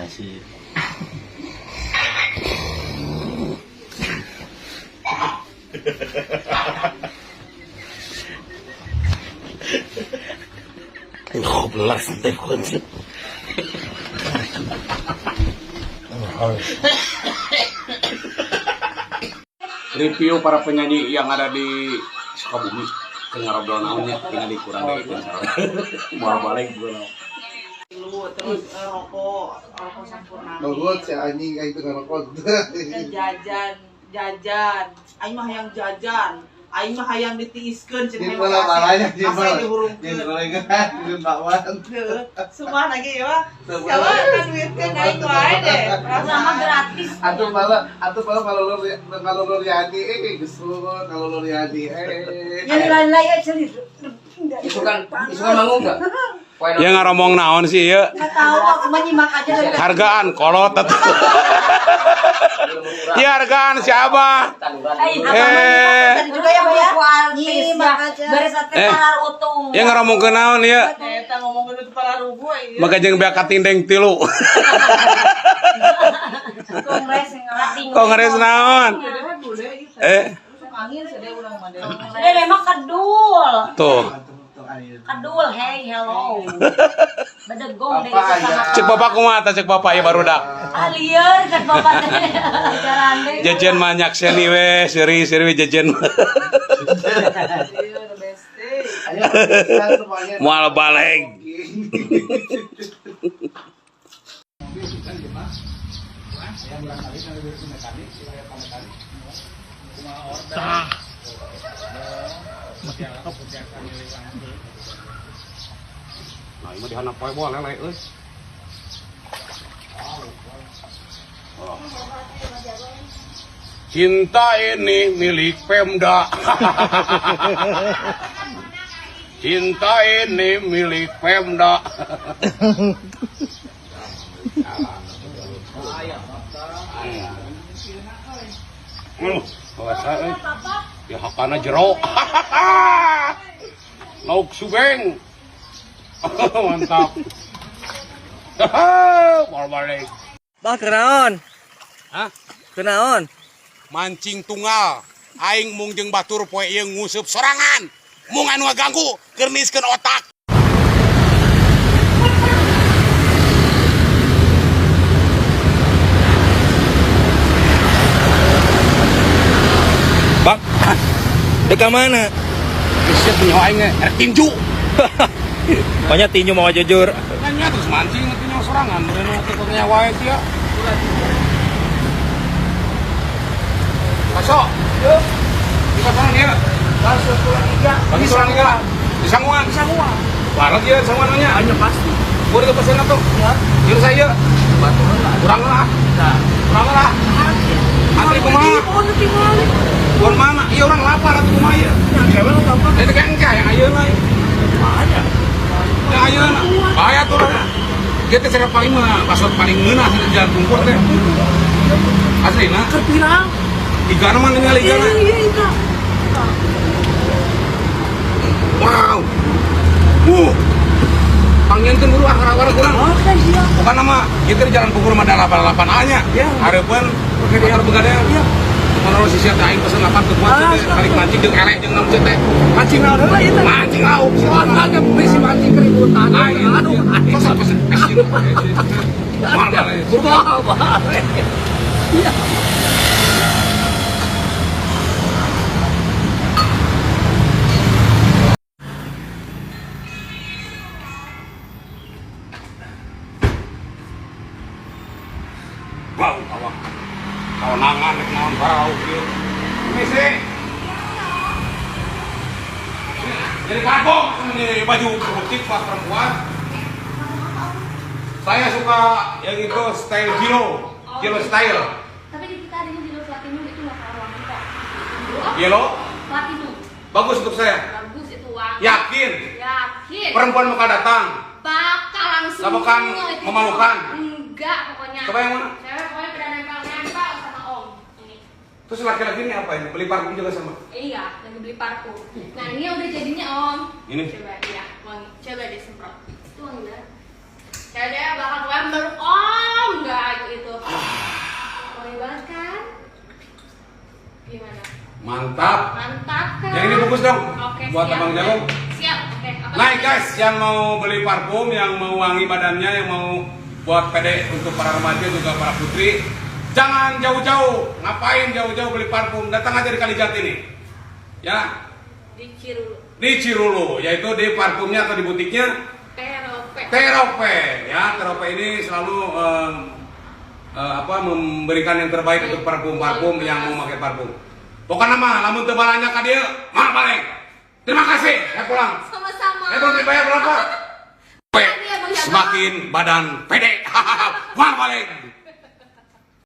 kasih. Ngobelas teh kunci. Review para penyanyi yang ada di Sukabumi dengan ngobrol naonnya tinggal dikurang deh itu mau balik gue Terus rokok sempurna. Bagus si anjing kayak itu ngerokok. Jajan. Aing mah hayang jajan. Aing mah hayang ditiiskeun Di cenah balanya di asa dihurungkeun. Di gorengan, di bakwan. Semua lagi ya. Siapa kan duitkeun aing wae deh. Sama gratis. Atuh malah kalau lur yani geus kalau lur yani Yang lain-lain ya celir. Isukan manggung enggak? ya ngaromong naon sih ya Nggak tahu aku mah nyimak aja dari hargaan kolot ya hargaan siapa tadi juga ya Bu ya. Nyimak aja. Beres teh palar utuh. ya ngaromong ke naon ya Eta ngomong itu para rugu ieu. maka jeung beak katindeng tilu kongres naon Angin sedih urang mah deh. Udah mah kedul. tuh Kedul, hey, hello. Bedegong deh Apa itu sama. aja? cek bapak kumaha cek bapak ya barudak Alieur kan bapak teh. Jalan deh. jajan banyak seni we seri jajan Ieu the best day. Ayo semuanya. mual balik nah ini dihanap poe boleh lele euy cinta ini milik Pemda cinta ini milik Pemda ya hakana jero lauk subeng mantap balik Bah kenaon? hah Kenaon? mancing tunggal aing mung jeung batur poe ieu nguseup sorangan mung anu ngaganggu kerniskeun otak Bang. Dekat mana? geus punya aing rek tinju Banyak tinju mau jujur. nya terus mancing nanti nyawa sorangan bener tukangnya wae dia masuk yuk kita sana dia bagi sorangan iga di sanguan barat dia sanguannya hanya pasti gua udah pesen tuh ya jur saya kurang lah asli kumaha buat mana iya orang lapar atau kumaha ya itu kan enggak yang ayeuna lah yang ayeuna bahaya tuh orang kita cara paling mah pasot paling ngeunah di jalan tungkur teh asli nah Pirang. igana mah ningali igana wow panggilkeun dulu akar-akar kurang bukan nama kita di jalan Pukur mah ada 88 A nya hareupeun motor begadang menurut sisi teh aing pesen 8 ke kuat teh balik mancing jeung elek jeung naon teh mancing naon heula ieu mancing lauk silakan bisi mancing keributan aduh pesen mal balik iya bau awak kawanangan nek naon bau kieu misi jadi kagok ini baju butik buat perempuan saya suka yang itu style Gilo style Tapi di kita adanya Gilo Platinum itu nggak kalah wangi kok. Gilo Platinum bagus untuk saya bagus itu wangi. yakin Yakin. perempuan bakal datang Bakal langsung. Gak bakal itu memalukan? Enggak pokoknya. Coba yang mana? Cewek pokoknya pada nempel sama Om. Ini. terus laki-laki ini apa ini beli parfum juga sama Iya, lagi beli parfum. Nah ini udah jadinya Om. Ini? Coba ya, wangi. Coba disemprot. Itu wangi banget. Saya dia bakal gue meluk om, enggak itu. Boleh banget kan? Gimana? Mantap. Mantap kan? Yang ini bungkus dong. Oke, Buat siap. Abang Jagung. Siap, oke. Apa Nah lagi? guys, yang mau beli parfum, yang mau wangi badannya, yang mau buat pede untuk para remaja juga para putri, jangan jauh-jauh. Ngapain jauh-jauh beli parfum? Datang aja di Kalijati nih. Ya, Di Cirulu. di Cirulu, yaitu di parfumnya atau di butiknya Terope. Terope. Ya, Terope ini selalu memberikan yang terbaik untuk parfum-parfum yang mau pakai parfum. Pokoknya mah, lamun tebalannya ka dieu, mah balik. Terima kasih, saya pulang. Sama-sama. Belum dibayar berapa? Iya, Bu, ya, Semakin badan pede. Mah balik.